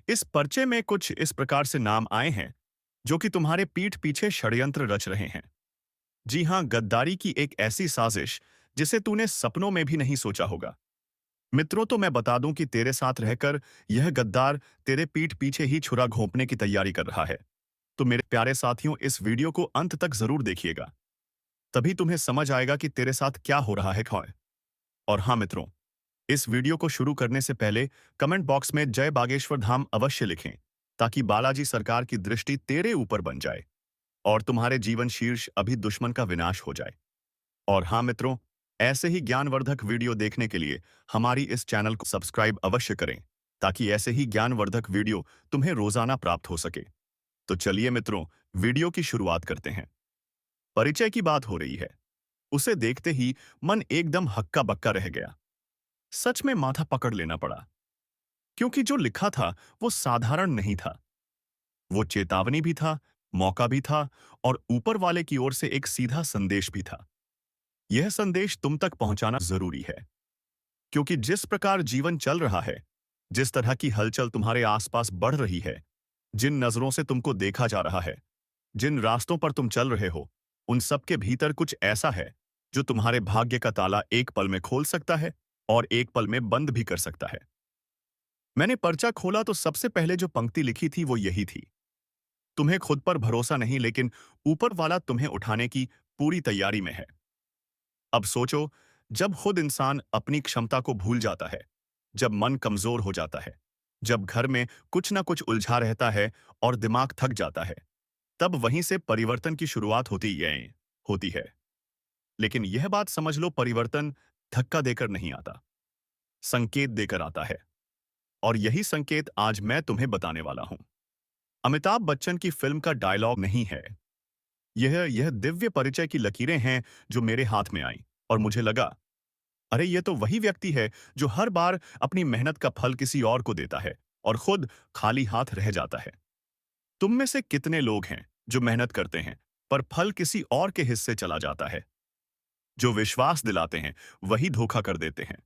इस पर्चे में कुछ इस प्रकार से नाम आए हैं जो कि तुम्हारे पीठ पीछे षड्यंत्र रच रहे हैं। जी हां, गद्दारी की एक ऐसी साजिश जिसे तूने सपनों में भी नहीं सोचा होगा। मित्रों, तो मैं बता दूं कि तेरे साथ रहकर यह गद्दार तेरे पीठ पीछे ही छुरा घोंपने की तैयारी कर रहा है। तो मेरे प्यारे साथियों, इस वीडियो को अंत तक जरूर देखिएगा। तभी तुम्हें समझ आएगा कि तेरे साथ क्या हो रहा है खौय। और हाँ मित्रों, इस वीडियो को शुरू करने से पहले कमेंट बॉक्स में जय बागेश्वर धाम अवश्य लिखें, ताकि बालाजी सरकार की दृष्टि तेरे ऊपर बन जाए और तुम्हारे जीवन शीर्ष अभी दुश्मन का विनाश हो जाए। और हाँ मित्रों, ऐसे ही ज्ञानवर्धक वीडियो देखने के लिए हमारी इस चैनल को सब्सक्राइब अवश्य करें, ताकि ऐसे ही ज्ञानवर्धक वीडियो तुम्हें रोजाना प्राप्त हो सके। तो चलिए मित्रों, वीडियो की शुरुआत करते हैं। परिचय की बात हो रही है। उसे देखते ही मन एकदम हक्का बक्का रह गया। सच में माथा पकड़ लेना पड़ा, क्योंकि जो लिखा था वो साधारण नहीं था। वो चेतावनी भी था, मौका भी था, और ऊपर वाले की ओर से एक सीधा संदेश भी था। यह संदेश तुम तक पहुंचाना जरूरी है, क्योंकि जिस प्रकार जीवन चल रहा है, जिस तरह की हलचल तुम्हारे आसपास बढ़ रही है, जिन नजरों से तुमको देखा जा रहा है, जिन रास्तों पर तुम चल रहे हो, उन सब के भीतर कुछ ऐसा है जो तुम्हारे भाग्य का ताला एक पल में खोल सकता है और एक पल में बंद भी कर सकता है। मैंने पर्चा खोला तो सबसे पहले जो पंक्ति लिखी थी वो यही थी। तुम्हें खुद पर भरोसा नहीं, लेकिन ऊपर वाला तुम्हें उठाने की पूरी तैयारी में है। अब सोचो, जब खुद इंसान अपनी क्षमता को भूल जाता है, जब मन कमजोर हो जाता है, जब घर में कुछ ना कुछ उलझा रहता है और दिमाग थक जाता है, तब वहीं से परिवर्तन की शुरुआत होती है। लेकिन यह बात समझ लो, परिवर्तन धक्का देकर नहीं आता, संकेत देकर आता है। और यही संकेत आज मैं तुम्हें बताने वाला हूं। अमिताभ बच्चन की फिल्म का डायलॉग नहीं है। यह दिव्य परिचय की लकीरें हैं जो मेरे हाथ में आई, और मुझे लगा, अरे ये तो वही व्यक्ति है जो हर बार अपनी मेहनत का फल किसी और को देता है और खुद खाली हाथ रह जाता है। तुम में से कितने लोग हैं जो मेहनत करते हैं पर फल किसी और के हिस्से चला जाता है? जो विश्वास दिलाते हैं वही धोखा कर देते हैं।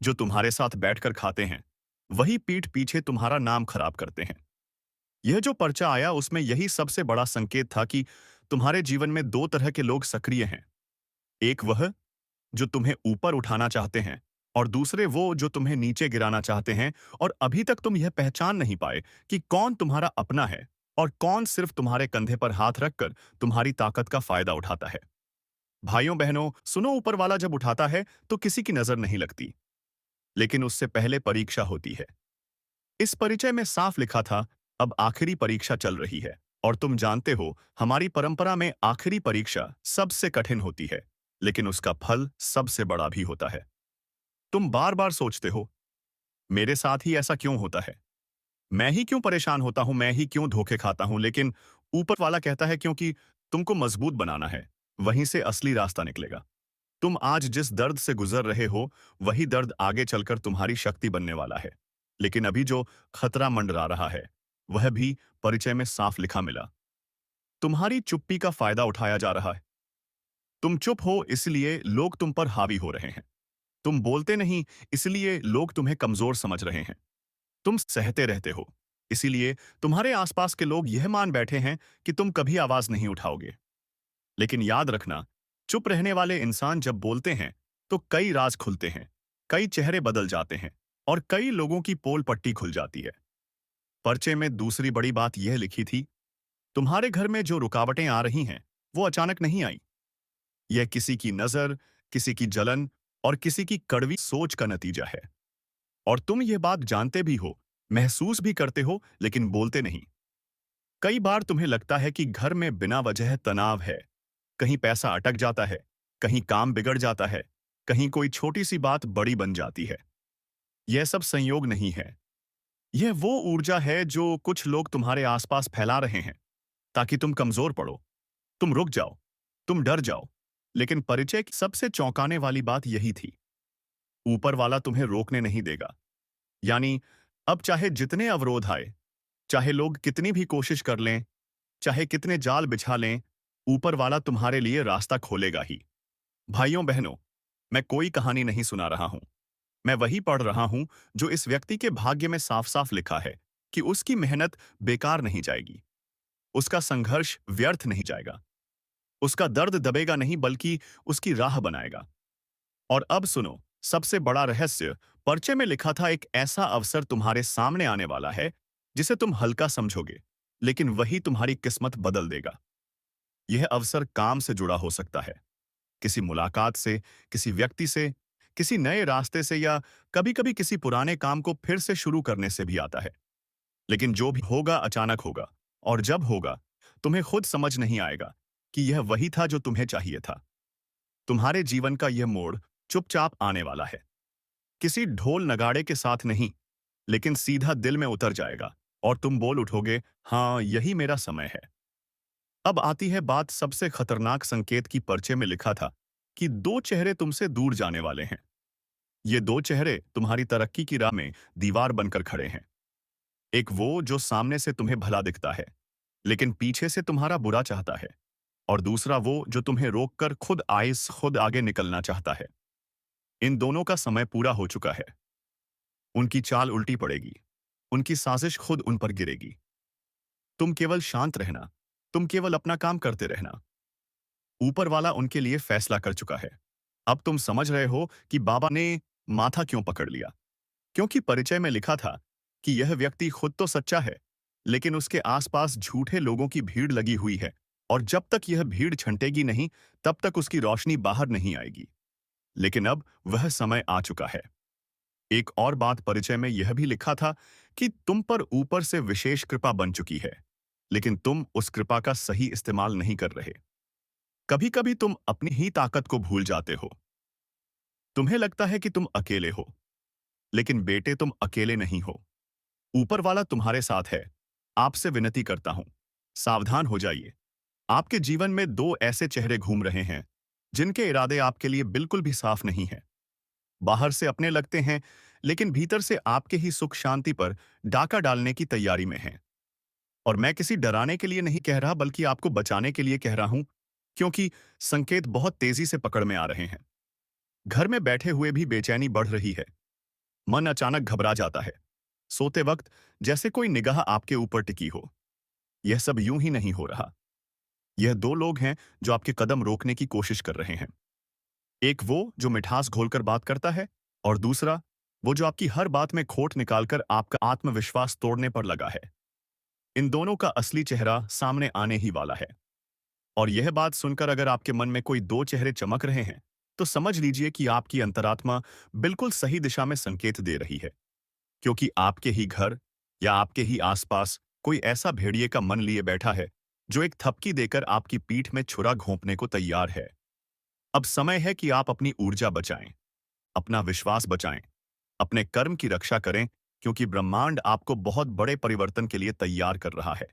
जो तुम्हारे साथ बैठकर खाते हैं वही पीठ पीछे तुम्हारा नाम खराब करते हैं। यह जो पर्चा आया उसमें यही सबसे बड़ा संकेत था कि तुम्हारे जीवन में दो तरह के लोग सक्रिय हैं। एक वह जो तुम्हें ऊपर उठाना चाहते हैं, और दूसरे वो जो तुम्हें नीचे गिराना चाहते हैं। और अभी तक तुम यह पहचान नहीं पाए कि कौन तुम्हारा अपना है और कौन सिर्फ तुम्हारे कंधे पर हाथ रखकर तुम्हारी ताकत का फायदा उठाता है। भाइयों बहनों सुनो, ऊपर वाला जब उठाता है तो किसी की नजर नहीं लगती, लेकिन उससे पहले परीक्षा होती है। इस परिचय में साफ लिखा था, अब आखिरी परीक्षा चल रही है। और तुम जानते हो, हमारी परंपरा में आखिरी परीक्षा सबसे कठिन होती है, लेकिन उसका फल सबसे बड़ा भी होता है। तुम बार बार सोचते हो, मेरे साथ ही ऐसा क्यों होता है? मैं ही क्यों परेशान होता हूं? मैं ही क्यों धोखे खाता हूं? लेकिन ऊपर वाला कहता है, क्योंकि तुमको मजबूत बनाना है, वहीं से असली रास्ता निकलेगा। तुम आज जिस दर्द से गुजर रहे हो, वही दर्द आगे चलकर तुम्हारी शक्ति बनने वाला है। लेकिन अभी जो खतरा मंडरा रहा है, वह भी परिचय में साफ लिखा मिला। तुम्हारी चुप्पी का फायदा उठाया जा रहा है। तुम चुप हो इसलिए लोग तुम पर हावी हो रहे हैं। तुम बोलते नहीं इसलिए लोग तुम्हें कमजोर समझ रहे हैं। तुम सहते रहते हो इसीलिए तुम्हारे आसपास के लोग यह मान बैठे हैं कि तुम कभी आवाज नहीं उठाओगे। लेकिन याद रखना, चुप रहने वाले इंसान जब बोलते हैं तो कई राज खुलते हैं, कई चेहरे बदल जाते हैं, और कई लोगों की पोल पट्टी खुल जाती है। पर्चे में दूसरी बड़ी बात यह लिखी थी, तुम्हारे घर में जो रुकावटें आ रही हैं वो अचानक नहीं आई। यह किसी की नजर, किसी की जलन और किसी की कड़वी सोच का नतीजा है। और तुम यह बात जानते भी हो, महसूस भी करते हो, लेकिन बोलते नहीं। कई बार तुम्हें लगता है कि घर में बिना वजह तनाव है, कहीं पैसा अटक जाता है, कहीं काम बिगड़ जाता है, कहीं कोई छोटी सी बात बड़ी बन जाती है। यह सब संयोग नहीं है। यह वो ऊर्जा है जो कुछ लोग तुम्हारे आसपास फैला रहे हैं, ताकि तुम कमजोर पड़ो, तुम रुक जाओ, तुम डर जाओ। लेकिन परिचय की सबसे चौंकाने वाली बात यही थी, ऊपर वाला तुम्हें रोकने नहीं देगा। यानी अब चाहे जितने अवरोध आए, चाहे लोग कितनी भी कोशिश कर लें, चाहे कितने जाल बिछा लें, ऊपर वाला तुम्हारे लिए रास्ता खोलेगा ही। भाइयों बहनों, मैं कोई कहानी नहीं सुना रहा हूं। मैं वही पढ़ रहा हूं जो इस व्यक्ति के भाग्य में साफ साफ लिखा है कि उसकी मेहनत बेकार नहीं जाएगी, उसका संघर्ष व्यर्थ नहीं जाएगा, उसका दर्द दबेगा नहीं बल्कि उसकी राह बनाएगा। और अब सुनो, सबसे बड़ा रहस्य, पर्चे में लिखा था एक ऐसा अवसर तुम्हारे सामने आने वाला है जिसे तुम हल्का समझोगे, लेकिन वही तुम्हारी किस्मत बदल देगा। यह अवसर काम से जुड़ा हो सकता है, किसी मुलाकात से, किसी व्यक्ति से, किसी नए रास्ते से, या कभी-कभी किसी पुराने काम को फिर से शुरू करने से भी आता है। लेकिन जो भी होगा अचानक होगा, और जब होगा तुम्हें खुद समझ नहीं आएगा कि यह वही था जो तुम्हें चाहिए था। तुम्हारे जीवन का यह मोड़ चुपचाप आने वाला है, किसी ढोल नगाड़े के साथ नहीं, लेकिन सीधा दिल में उतर जाएगा और तुम बोल उठोगे, हाँ यही मेरा समय है। अब आती है बात सबसे खतरनाक संकेत की। पर्चे में लिखा था कि दो चेहरे तुमसे दूर जाने वाले हैं। ये दो चेहरे तुम्हारी तरक्की की राह में दीवार बनकर खड़े हैं। एक वो जो सामने से तुम्हें भला दिखता है, लेकिन पीछे से तुम्हारा बुरा चाहता है, और दूसरा वो जो तुम्हें रोककर खुद आगे निकलना चाहता है। इन दोनों का समय पूरा हो चुका है। उनकी चाल उल्टी पड़ेगी, उनकी साजिश खुद उन पर गिरेगी। तुम केवल शांत रहना, तुम केवल अपना काम करते रहना। ऊपर वाला उनके लिए फैसला कर चुका है। अब तुम समझ रहे हो कि बाबा ने माथा क्यों पकड़ लिया, क्योंकि परिचय में लिखा था कि यह व्यक्ति खुद तो सच्चा है, लेकिन उसके आसपास झूठे लोगों की भीड़ लगी हुई है, और जब तक यह भीड़ छंटेगी नहीं, तब तक उसकी रोशनी बाहर नहीं आएगी। लेकिन अब वह समय आ चुका है। एक और बात, परिचय में यह भी लिखा था कि तुम पर ऊपर से विशेष कृपा बन चुकी है, लेकिन तुम उस कृपा का सही इस्तेमाल नहीं कर रहे। कभी कभी तुम अपनी ही ताकत को भूल जाते हो। तुम्हें लगता है कि तुम अकेले हो, लेकिन बेटे तुम अकेले नहीं हो। ऊपर वाला तुम्हारे साथ है। आपसे विनती करता हूं, सावधान हो जाइए। आपके जीवन में दो ऐसे चेहरे घूम रहे हैं जिनके इरादे आपके लिए बिल्कुल भी साफ नहीं है। बाहर से अपने लगते हैं, लेकिन भीतर से आपके ही सुख शांति पर डाका डालने की तैयारी में हैं। और मैं किसी डराने के लिए नहीं कह रहा, बल्कि आपको बचाने के लिए कह रहा हूं, क्योंकि संकेत बहुत तेजी से पकड़ में आ रहे हैं। घर में बैठे हुए भी बेचैनी बढ़ रही है। मन अचानक घबरा जाता है। सोते वक्त जैसे कोई निगाह आपके ऊपर टिकी हो। यह सब यूं ही नहीं हो रहा। यह दो लोग हैं जो आपके कदम रोकने की कोशिश कर रहे हैं। एक वो जो मिठास घोलकर बात करता है, और दूसरा वो जो आपकी हर बात में खोट निकालकर आपका आत्मविश्वास तोड़ने पर लगा है। इन दोनों का असली चेहरा सामने आने ही वाला है। और यह बात सुनकर अगर आपके मन में कोई दो चेहरे चमक रहे हैं, तो समझ लीजिए कि आपकी अंतरात्मा बिल्कुल सही दिशा में संकेत दे रही है, क्योंकि आपके ही घर या आपके ही आसपास कोई ऐसा भेड़िए का मन लिए बैठा है जो एक थपकी देकर आपकी पीठ में छुरा घोंपने को तैयार है। अब समय है कि आप अपनी ऊर्जा बचाएं, अपना विश्वास बचाएं, अपने कर्म की रक्षा करें, क्योंकि ब्रह्मांड आपको बहुत बड़े परिवर्तन के लिए तैयार कर रहा है।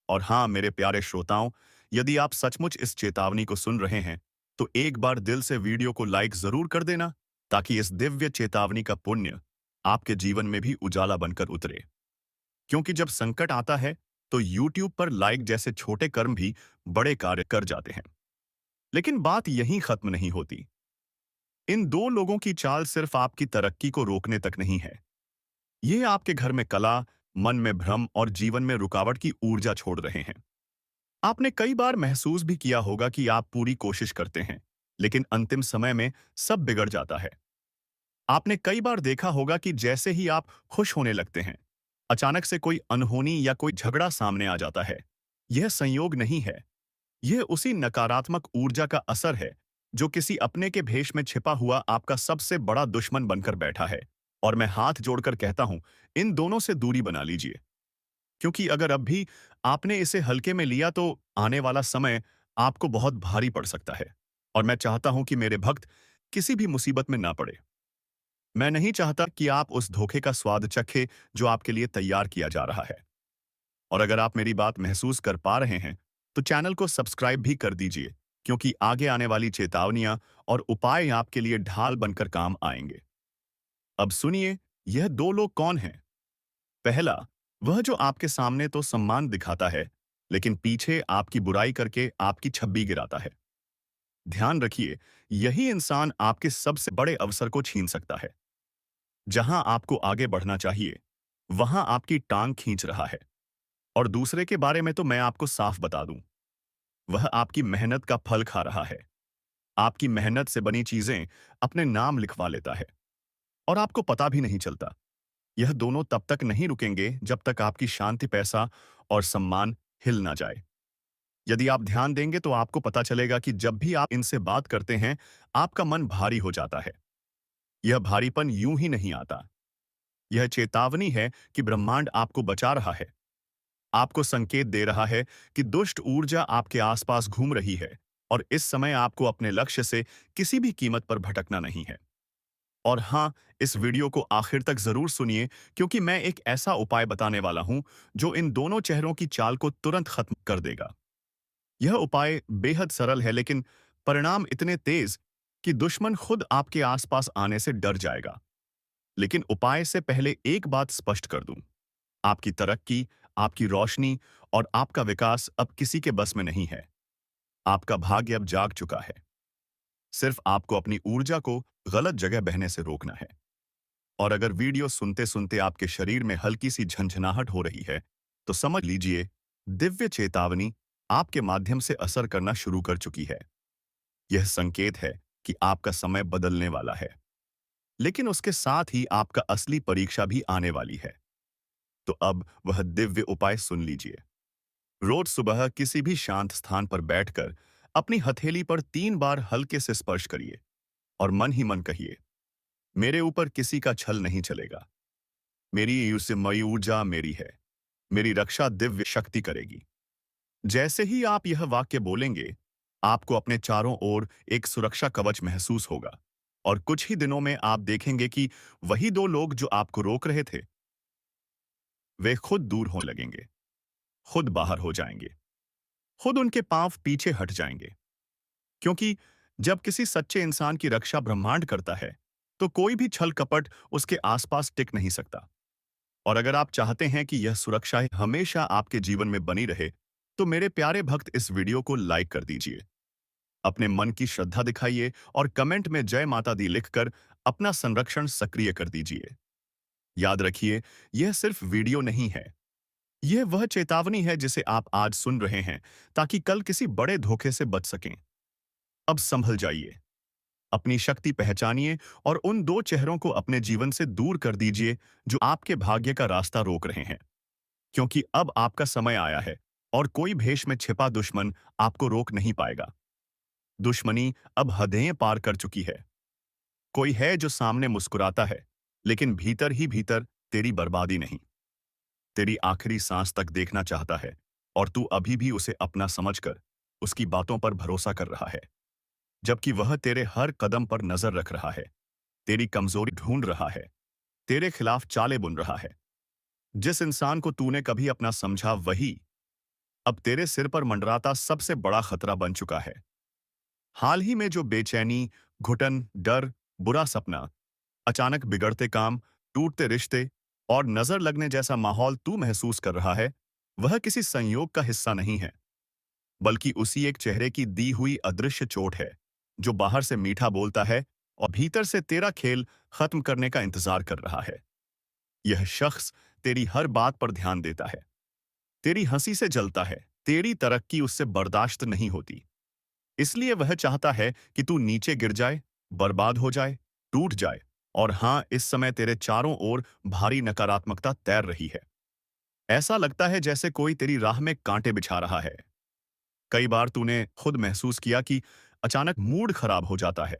और हाँ मेरे प्यारे श्रोताओं, यदि आप सचमुच इस चेतावनी को सुन रहे हैं, तो एक बार दिल से वीडियो को लाइक जरूर कर देना, ताकि इस दिव्य चेतावनी का पुण्य आपके जीवन में भी उजाला बनकर उतरे। क्योंकि जब संकट आता है, तो YouTube पर लाइक जैसे छोटे कर्म भी बड़े कार्य कर जाते हैं। लेकिन बात यहीं खत्म नहीं होती। इन दो लोगों की चाल सिर्फ आपकी तरक्की को रोकने तक नहीं है। ये आपके घर में कला, मन में भ्रम और जीवन में रुकावट की ऊर्जा छोड़ रहे हैं। आपने कई बार महसूस भी किया होगा कि आप पूरी कोशिश करते हैं, लेकिन अंतिम समय में सब बिगड़ जाता है। आपने कई बार देखा होगा कि जैसे ही आप खुश होने लगते हैं, अचानक से कोई अनहोनी या कोई झगड़ा सामने आ जाता है। यह संयोग नहीं है, यह उसी नकारात्मक ऊर्जा का असर है जो किसी अपने के भेष में छिपा हुआ आपका सबसे बड़ा दुश्मन बनकर बैठा है। और मैं हाथ जोड़कर कहता हूं, इन दोनों से दूरी बना लीजिए, क्योंकि अगर अब भी आपने इसे हल्के में लिया, तो आने वाला समय आपको बहुत भारी पड़ सकता है। और मैं चाहता हूं कि मेरे भक्त किसी भी मुसीबत में ना पड़े। मैं नहीं चाहता कि आप उस धोखे का स्वाद चखे जो आपके लिए तैयार किया जा रहा है। और अगर आप मेरी बात महसूस कर पा रहे हैं, तो चैनल को सब्सक्राइब भी कर दीजिए, क्योंकि आगे आने वाली चेतावनियां और उपाय आपके लिए ढाल बनकर काम आएंगे। अब सुनिए, यह दो लोग कौन हैं? पहला, वह जो आपके सामने तो सम्मान दिखाता है, लेकिन पीछे आपकी बुराई करके आपकी छब्बी गिराता है। ध्यान रखिए, यही इंसान आपके सबसे बड़े अवसर को छीन सकता है। जहां आपको आगे बढ़ना चाहिए, वहां आपकी टांग खींच रहा है। और दूसरे के बारे में तो मैं आपको साफ बता दूं, वह आपकी मेहनत का फल खा रहा है। आपकी मेहनत से बनी चीजें अपने नाम लिखवा लेता है और आपको पता भी नहीं चलता। यह दोनों तब तक नहीं रुकेंगे जब तक आपकी शांति, पैसा और सम्मान हिल ना जाए। यदि आप ध्यान देंगे तो आपको पता चलेगा कि जब भी आप इनसे बात करते हैं, आपका मन भारी हो जाता है। यह भारीपन यूं ही नहीं आता। यह चेतावनी है कि ब्रह्मांड आपको बचा रहा है। आपको संकेत दे रहा है कि दुष्ट ऊर्जा आपके आसपास घूम रही है और इस समय आपको अपने लक्ष्य से किसी भी कीमत पर भटकना नहीं है। और हाँ, इस वीडियो को आखिर तक जरूर सुनिए, क्योंकि मैं एक ऐसा उपाय बताने वाला हूं जो इन दोनों चेहरों की चाल को तुरंत खत्म कर देगा। यह उपाय बेहद सरल है, लेकिन परिणाम इतने तेज कि दुश्मन खुद आपके आसपास आने से डर जाएगा। लेकिन उपाय से पहले एक बात स्पष्ट कर दूं, आपकी तरक्की, आपकी रोशनी और आपका विकास अब किसी के बस में नहीं है। आपका भाग्य अब जाग चुका है। सिर्फ आपको अपनी ऊर्जा को गलत जगह बहने से रोकना है। और अगर वीडियो सुनते सुनते आपके शरीर में हल्की सी झंझनाहट हो रही है, तो समझ लीजिए दिव्य चेतावनी आपके माध्यम से असर करना शुरू कर चुकी है। यह संकेत है कि आपका समय बदलने वाला है। लेकिन उसके साथ ही आपका असली परीक्षा भी आने वाली है। तो अब वह दिव्य उपाय सुन लीजिए। रोज सुबह किसी भी शांत स्थान पर बैठकर अपनी हथेली पर 3 बार हल्के से स्पर्श करिए और मन ही मन कहिए, मेरे ऊपर किसी का छल नहीं चलेगा। मेरी मई ऊर्जा मेरी है। मेरी रक्षा दिव्य शक्ति करेगी। जैसे ही आप यह वाक्य बोलेंगे, आपको अपने चारों ओर एक सुरक्षा कवच महसूस होगा और कुछ ही दिनों में आप देखेंगे कि वही 2 लोग जो आपको रोक रहे थे, वे खुद दूर होने लगेंगे, खुद बाहर हो जाएंगे, खुद उनके पांव पीछे हट जाएंगे। क्योंकि जब किसी सच्चे इंसान की रक्षा ब्रह्मांड करता है, तो कोई भी छल कपट उसके आसपास टिक नहीं सकता। और अगर आप चाहते हैं कि यह सुरक्षा हमेशा आपके जीवन में बनी रहे, तो मेरे प्यारे भक्त इस वीडियो को लाइक कर दीजिए। अपने मन की श्रद्धा दिखाइए और कमेंट में जय माता दी लिखकर अपना संरक्षण सक्रिय कर दीजिए। याद रखिए, यह सिर्फ वीडियो नहीं है। यह वह चेतावनी है जिसे आप आज सुन रहे हैं, ताकि कल किसी बड़े धोखे से बच सकें। अब संभल जाइए, अपनी शक्ति पहचानिए और उन 2 चेहरों को अपने जीवन से दूर कर दीजिए जो आपके भाग्य का रास्ता रोक रहे हैं। क्योंकि अब आपका समय आया है और कोई भेष में छिपा दुश्मन आपको रोक नहीं पाएगा। दुश्मनी अब हदें पार कर चुकी है। कोई है जो सामने मुस्कुराता है, लेकिन भीतर ही भीतर तेरी बर्बादी नहीं, तेरी आखिरी सांस तक देखना चाहता है। और तू अभी भी उसे अपना समझकर उसकी बातों पर भरोसा कर रहा है, जबकि वह तेरे हर कदम पर नजर रख रहा है, तेरी कमजोरी ढूंढ रहा है, तेरे खिलाफ चालें बुन रहा है। जिस इंसान को तूने कभी अपना समझा, वही अब तेरे सिर पर मंडराता सबसे बड़ा खतरा बन चुका है। हाल ही में जो बेचैनी, घुटन, डर, बुरा सपना, अचानक बिगड़ते काम, टूटते रिश्ते और नजर लगने जैसा माहौल तू महसूस कर रहा है, वह किसी संयोग का हिस्सा नहीं है, बल्कि उसी एक चेहरे की दी हुई अदृश्य चोट है, जो बाहर से मीठा बोलता है और भीतर से तेरा खेल खत्म करने का इंतजार कर रहा है। यह शख्स तेरी हर बात पर ध्यान देता है, तेरी हंसी से जलता है, तेरी तरक्की उससे बर्दाश्त नहीं होती। इसलिए वह चाहता है कि तू नीचे गिर जाए, बर्बाद हो जाए, टूट जाए। और हाँ, इस समय तेरे चारों ओर भारी नकारात्मकता तैर रही है। ऐसा लगता है जैसे कोई तेरी राह में कांटे बिछा रहा है। कई बार तूने खुद महसूस किया कि अचानक मूड खराब हो जाता है,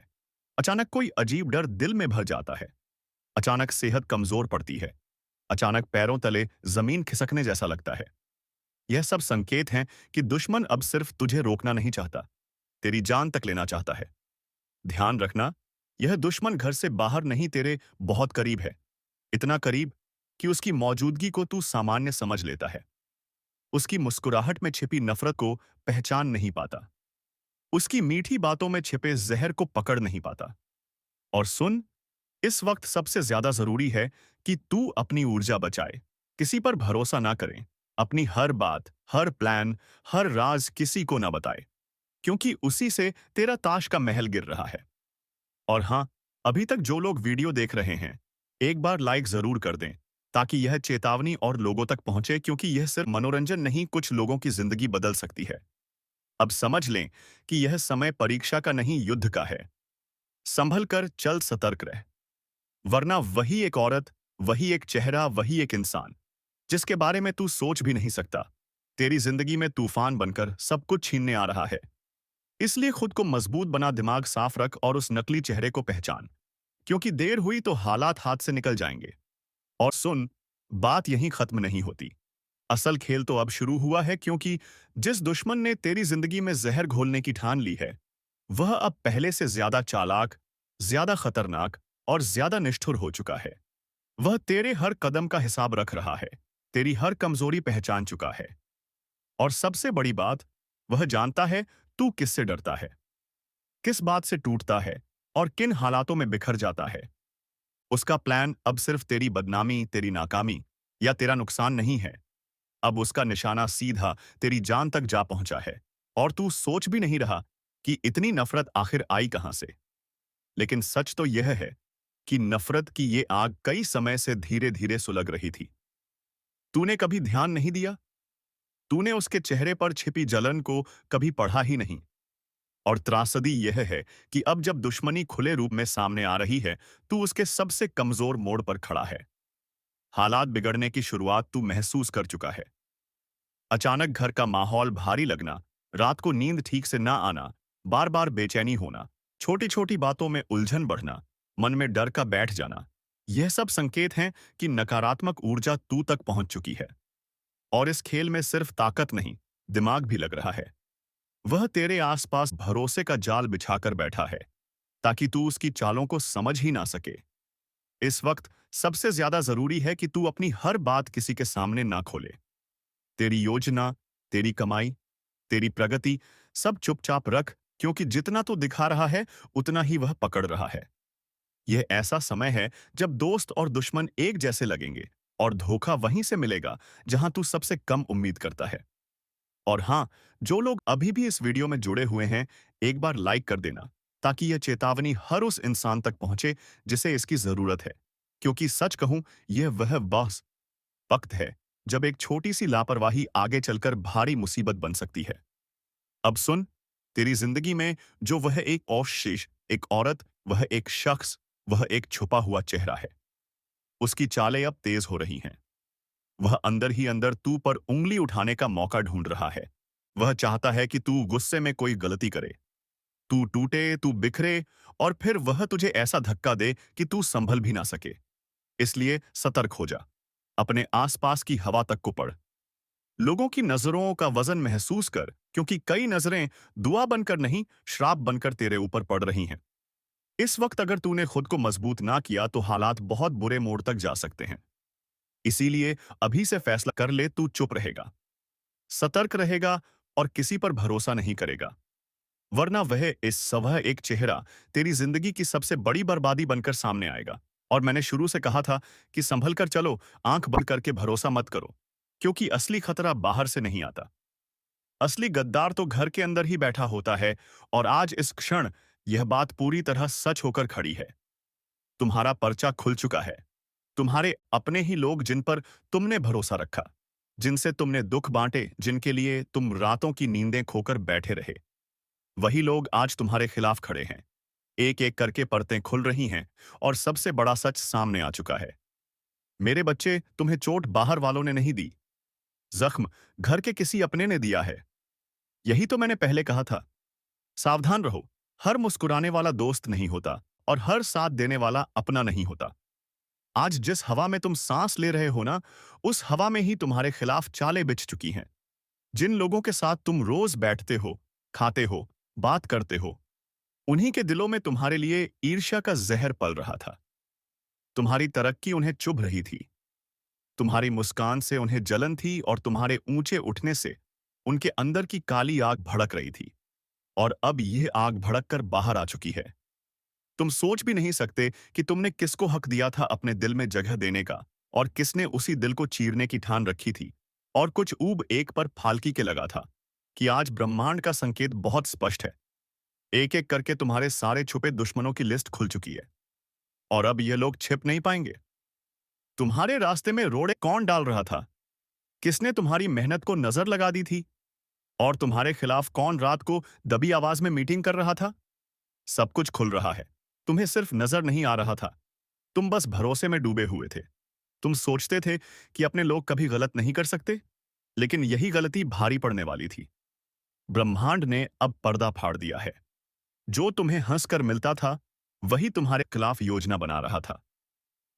अचानक कोई अजीब डर दिल में भर जाता है, अचानक सेहत कमजोर पड़ती है, अचानक पैरों तले जमीन खिसकने जैसा लगता है। यह सब संकेत हैं कि दुश्मन अब सिर्फ तुझे रोकना नहीं चाहता, तेरी जान तक लेना चाहता है। ध्यान रखना, यह दुश्मन घर से बाहर नहीं, तेरे बहुत करीब है। इतना करीब कि उसकी मौजूदगी को तू सामान्य समझ लेता है। उसकी मुस्कुराहट में छिपी नफरत को पहचान नहीं पाता। उसकी मीठी बातों में छिपे जहर को पकड़ नहीं पाता। और सुन, इस वक्त सबसे ज्यादा जरूरी है कि तू अपनी ऊर्जा बचाए। किसी पर भरोसा ना करें। अपनी हर बात, हर प्लान, हर राज किसी को ना बताए, क्योंकि उसी से तेरा ताश का महल गिर रहा है। और हाँ, अभी तक जो लोग वीडियो देख रहे हैं, एक बार लाइक जरूर कर दें, ताकि यह चेतावनी और लोगों तक पहुंचे, क्योंकि यह सिर्फ मनोरंजन नहीं, कुछ लोगों की जिंदगी बदल सकती है। अब समझ लें कि यह समय परीक्षा का नहीं, युद्ध का है। संभल कर चल, सतर्क रह, वरना वही एक औरत, वही एक चेहरा, वही एक इंसान जिसके बारे में तू सोच भी नहीं सकता, तेरी जिंदगी में तूफान बनकर सब कुछ छीनने आ रहा है। इसलिए खुद को मजबूत बना, दिमाग साफ रख और उस नकली चेहरे को पहचान, क्योंकि देर हुई तो हालात हाथ से निकल जाएंगे। और सुन, बात यहीं खत्म नहीं होती। असल खेल तो अब शुरू हुआ है, क्योंकि जिस दुश्मन ने तेरी जिंदगी में जहर घोलने की ठान ली है, वह अब पहले से ज्यादा चालाक, ज्यादा खतरनाक और ज्यादा निष्ठुर हो चुका है। वह तेरे हर कदम का हिसाब रख रहा है, तेरी हर कमजोरी पहचान चुका है। और सबसे बड़ी बात, वह जानता है तू किससे डरता है, किस बात से टूटता है और किन हालातों में बिखर जाता है। उसका प्लान अब सिर्फ तेरी बदनामी, तेरी नाकामी या तेरा नुकसान नहीं है। अब उसका निशाना सीधा तेरी जान तक जा पहुंचा है। और तू सोच भी नहीं रहा कि इतनी नफरत आखिर आई कहां से। लेकिन सच तो यह है कि नफरत की ये आग कई समय से धीरे धीरे सुलग रही थी। तूने कभी ध्यान नहीं दिया, तूने उसके चेहरे पर छिपी जलन को कभी पढ़ा ही नहीं। और त्रासदी यह है कि अब जब दुश्मनी खुले रूप में सामने आ रही है, तू उसके सबसे कमजोर मोड़ पर खड़ा है। हालात बिगड़ने की शुरुआत तू महसूस कर चुका है। अचानक घर का माहौल भारी लगना, रात को नींद ठीक से ना आना, बार बार बेचैनी होना, छोटी छोटी बातों में उलझन बढ़ना, मन में डर का बैठ जाना, यह सब संकेत हैं कि नकारात्मक ऊर्जा तू तक पहुंच चुकी है। और इस खेल में सिर्फ ताकत नहीं, दिमाग भी लग रहा है। वह तेरे आसपास भरोसे का जाल बिछाकर बैठा है, ताकि तू उसकी चालों को समझ ही ना सके। इस वक्त सबसे ज्यादा जरूरी है कि तू अपनी हर बात किसी के सामने ना खोले। तेरी योजना, तेरी कमाई, तेरी प्रगति, सब चुपचाप रख, क्योंकि जितना तू दिखा रहा है, उतना ही वह पकड़ रहा है। यह ऐसा समय है जब दोस्त और दुश्मन एक जैसे लगेंगे, और धोखा वहीं से मिलेगा जहां तू सबसे कम उम्मीद करता है। और हाँ, जो लोग अभी भी इस वीडियो में जुड़े हुए हैं, एक बार लाइक कर देना, ताकि यह चेतावनी हर उस इंसान तक पहुंचे जिसे इसकी जरूरत है। क्योंकि सच कहूं, यह वह बस वक्त है जब एक छोटी सी लापरवाही आगे चलकर भारी मुसीबत बन सकती है। अब सुन, तेरी जिंदगी में जो वह एक अवशेष, एक औरत, वह एक शख्स, वह एक छुपा हुआ चेहरा है, उसकी चालें अब तेज हो रही हैं। वह अंदर ही अंदर तू पर उंगली उठाने का मौका ढूंढ रहा है। वह चाहता है कि तू गुस्से में कोई गलती करे, तू टूटे, तू बिखरे, और फिर वह तुझे ऐसा धक्का दे कि तू संभल भी ना सके। इसलिए सतर्क हो जा, अपने आसपास की हवा तक को पढ़, लोगों की नजरों का वजन महसूस कर, क्योंकि कई नजरें दुआ बनकर नहीं, श्राप बनकर तेरे ऊपर पड़ रही हैं। इस वक्त अगर तूने खुद को मजबूत ना किया तो हालात बहुत बुरे मोड़ तक जा सकते हैं। इसीलिए अभी से फैसला कर ले, तू चुप रहेगा, सतर्क रहेगा और किसी पर भरोसा नहीं करेगा। वरना वह एक चेहरा तेरी जिंदगी की सबसे बड़ी बर्बादी बनकर सामने आएगा। और मैंने शुरू से कहा था कि संभल कर चलो, आंख बंद करके भरोसा मत करो, क्योंकि असली खतरा बाहर से नहीं आता। असली गद्दार तो घर के अंदर ही बैठा होता है। और आज इस क्षण यह बात पूरी तरह सच होकर खड़ी है। तुम्हारा पर्चा खुल चुका है। तुम्हारे अपने ही लोग, जिन पर तुमने भरोसा रखा, जिनसे तुमने दुख बांटे, जिनके लिए तुम रातों की नींदें खोकर बैठे रहे, वही लोग आज तुम्हारे खिलाफ खड़े हैं। एक एक करके परतें खुल रही हैं और सबसे बड़ा सच सामने आ चुका है। मेरे बच्चे, तुम्हें चोट बाहर वालों ने नहीं दी, जख्म घर के किसी अपने ने दिया है। यही तो मैंने पहले कहा था। सावधान रहो, हर मुस्कुराने वाला दोस्त नहीं होता और हर साथ देने वाला अपना नहीं होता। आज जिस हवा में तुम सांस ले रहे हो ना, उस हवा में ही तुम्हारे खिलाफ चालें बिछ चुकी हैं। जिन लोगों के साथ तुम रोज बैठते हो, खाते हो, बात करते हो, उन्हीं के दिलों में तुम्हारे लिए ईर्ष्या का जहर पल रहा था। तुम्हारी तरक्की उन्हें चुभ रही थी, तुम्हारी मुस्कान से उन्हें जलन थी, और तुम्हारे ऊंचे उठने से उनके अंदर की काली आग भड़क रही थी। और अब यह आग भड़क कर बाहर आ चुकी है। तुम सोच भी नहीं सकते कि तुमने किसको हक दिया था अपने दिल में जगह देने का, और किसने उसी दिल को चीरने की ठान रखी थी। और कुछ ऊब एक पर फालकी के लगा था कि आज ब्रह्मांड का संकेत बहुत स्पष्ट है। एक एक करके तुम्हारे सारे छुपे दुश्मनों की लिस्ट खुल चुकी है, और अब ये लोग छिप नहीं पाएंगे। तुम्हारे रास्ते में रोड़े कौन डाल रहा था? किसने तुम्हारी मेहनत को नजर लगा दी थी? और तुम्हारे खिलाफ कौन रात को दबी आवाज में मीटिंग कर रहा था? सब कुछ खुल रहा है। तुम्हें सिर्फ नजर नहीं आ रहा था। तुम बस भरोसे में डूबे हुए थे। तुम सोचते थे कि अपने लोग कभी गलत नहीं कर सकते, लेकिन यही गलती भारी पड़ने वाली थी। ब्रह्मांड ने अब पर्दा फाड़ दिया है। जो तुम्हें हंसकर मिलता था, वही तुम्हारे खिलाफ योजना बना रहा था।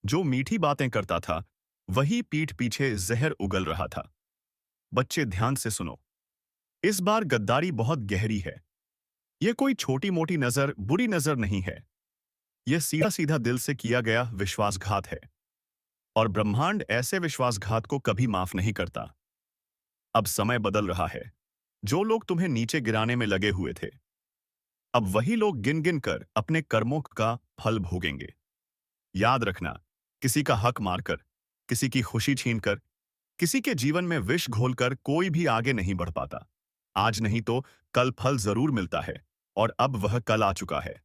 जो मीठी बातें करता था, वही पीठ पीछे जहर उगल रहा था। बच्चे, ध्यान से सुनो। इस बार गद्दारी बहुत गहरी है। यह कोई छोटी मोटी नजर, बुरी नजर नहीं है। यह सीधा सीधा दिल से किया गया विश्वासघात है। और ब्रह्मांड ऐसे विश्वासघात को कभी माफ नहीं करता। अब समय बदल रहा है। जो लोग तुम्हें नीचे गिराने में लगे हुए थे, अब वही लोग गिन गिन कर अपने कर्मों का फल भोगेंगे। याद रखना, किसी का हक मारकर, किसी की खुशी छीनकर, किसी के जीवन में विष घोलकर कोई भी आगे नहीं बढ़ पाता। आज नहीं तो कल फल जरूर मिलता है, और अब वह कल आ चुका है।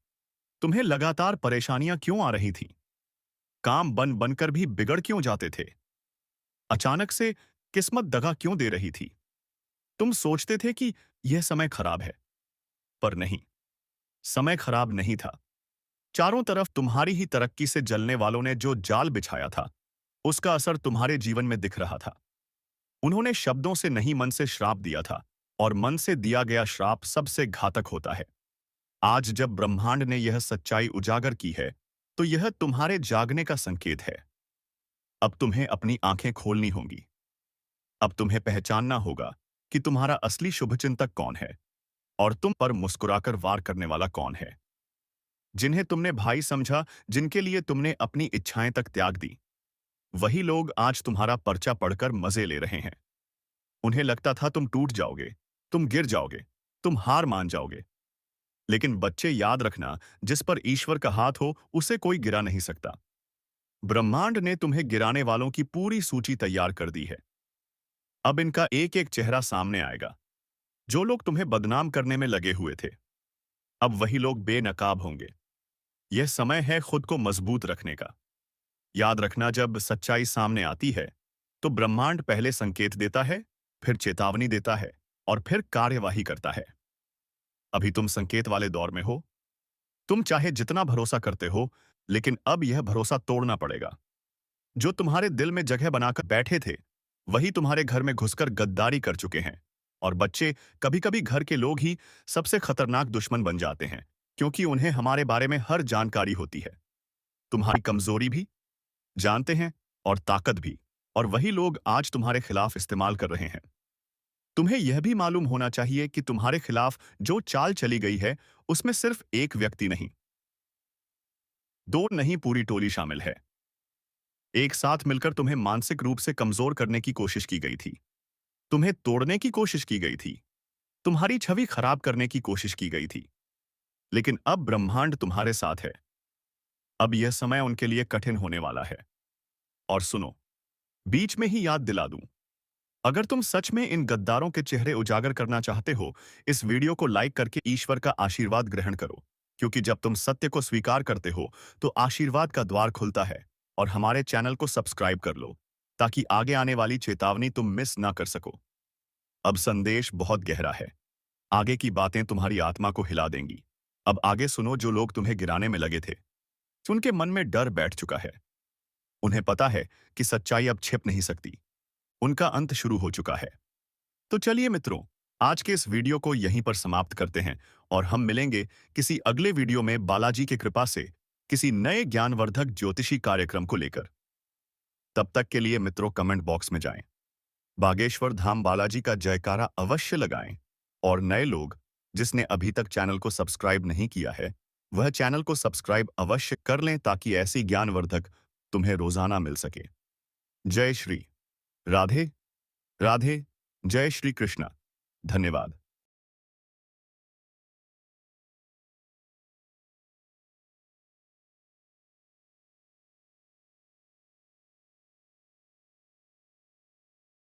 तुम्हें लगातार परेशानियां क्यों आ रही थी? काम बन बनकर भी बिगड़ क्यों जाते थे? अचानक से किस्मत दगा क्यों दे रही थी? तुम सोचते थे कि यह समय खराब है, पर नहीं, समय खराब नहीं था। चारों तरफ तुम्हारी ही तरक्की से जलने वालों ने जो जाल बिछाया था, उसका असर तुम्हारे जीवन में दिख रहा था। उन्होंने शब्दों से नहीं, मन से श्राप दिया था, और मन से दिया गया श्राप सबसे घातक होता है। आज जब ब्रह्मांड ने यह सच्चाई उजागर की है, तो यह तुम्हारे जागने का संकेत है। अब तुम्हें अपनी आंखें खोलनी होंगी। अब तुम्हें पहचानना होगा कि तुम्हारा असली शुभचिंतक कौन है, और तुम पर मुस्कुराकर वार करने वाला कौन है। जिन्हें तुमने भाई समझा, जिनके लिए तुमने अपनी इच्छाएं तक त्याग दी, वही लोग आज तुम्हारा पर्चा पढ़कर मजे ले रहे हैं। उन्हें लगता था तुम टूट जाओगे, तुम गिर जाओगे, तुम हार मान जाओगे। लेकिन बच्चे, याद रखना, जिस पर ईश्वर का हाथ हो, उसे कोई गिरा नहीं सकता। ब्रह्मांड ने तुम्हें गिराने वालों की पूरी सूची तैयार कर दी है। अब इनका एक एक चेहरा सामने आएगा। जो लोग तुम्हें बदनाम करने में लगे हुए थे, अब वही लोग बेनकाब होंगे। यह समय है खुद को मजबूत रखने का। याद रखना, जब सच्चाई सामने आती है, तो ब्रह्मांड पहले संकेत देता है, फिर चेतावनी देता है, और फिर कार्यवाही करता है। अभी तुम संकेत वाले दौर में हो। तुम चाहे जितना भरोसा करते हो, लेकिन अब यह भरोसा तोड़ना पड़ेगा। जो तुम्हारे दिल में जगह बनाकर बैठे थे, वही तुम्हारे घर में घुसकर गद्दारी कर चुके हैं। और बच्चे, कभी-कभी घर के लोग ही सबसे खतरनाक दुश्मन बन जाते हैं, क्योंकि उन्हें हमारे बारे में हर जानकारी होती है। तुम्हारी कमजोरी भी जानते हैं, और ताकत भी। और वही लोग आज तुम्हारे खिलाफ इस्तेमाल कर रहे हैं। तुम्हें यह भी मालूम होना चाहिए कि तुम्हारे खिलाफ जो चाल चली गई है, उसमें सिर्फ एक व्यक्ति नहीं, दो नहीं, पूरी टोली शामिल है। एक साथ मिलकर तुम्हें मानसिक रूप से कमजोर करने की कोशिश की गई थी। तुम्हें तोड़ने की कोशिश की गई थी। तुम्हारी छवि खराब करने की कोशिश की गई थी। लेकिन अब ब्रह्मांड तुम्हारे साथ है। अब यह समय उनके लिए कठिन होने वाला है। और सुनो, बीच में ही याद दिला दूं, अगर तुम सच में इन गद्दारों के चेहरे उजागर करना चाहते हो, इस वीडियो को लाइक करके ईश्वर का आशीर्वाद ग्रहण करो। क्योंकि जब तुम सत्य को स्वीकार करते हो, तो आशीर्वाद का द्वार खुलता है। और हमारे चैनल को सब्सक्राइब कर लो, ताकि आगे आने वाली चेतावनी तुम मिस ना कर सको। अब संदेश बहुत गहरा है। आगे की बातें तुम्हारी आत्मा को हिला देंगी। अब आगे सुनो। जो लोग तुम्हें गिराने में लगे थे, उनके मन में डर बैठ चुका है। उन्हें पता है कि सच्चाई अब छिप नहीं सकती। उनका अंत शुरू हो चुका है। तो चलिए मित्रों, आज के इस वीडियो को यहीं पर समाप्त करते हैं, और हम मिलेंगे किसी अगले वीडियो में बालाजी की कृपा से, किसी नए ज्ञानवर्धक ज्योतिषी कार्यक्रम को लेकर। तब तक के लिए मित्रों, कमेंट बॉक्स में जाएं, बागेश्वर धाम बालाजी का जयकारा अवश्य लगाएं। और नए लोग जिसने अभी तक चैनल को सब्सक्राइब नहीं किया है, वह चैनल को सब्सक्राइब अवश्य कर लें, ताकि ऐसी ज्ञानवर्धक तुम्हें रोजाना मिल सके। जय श्री राधे राधे। जय श्री कृष्णा। धन्यवाद।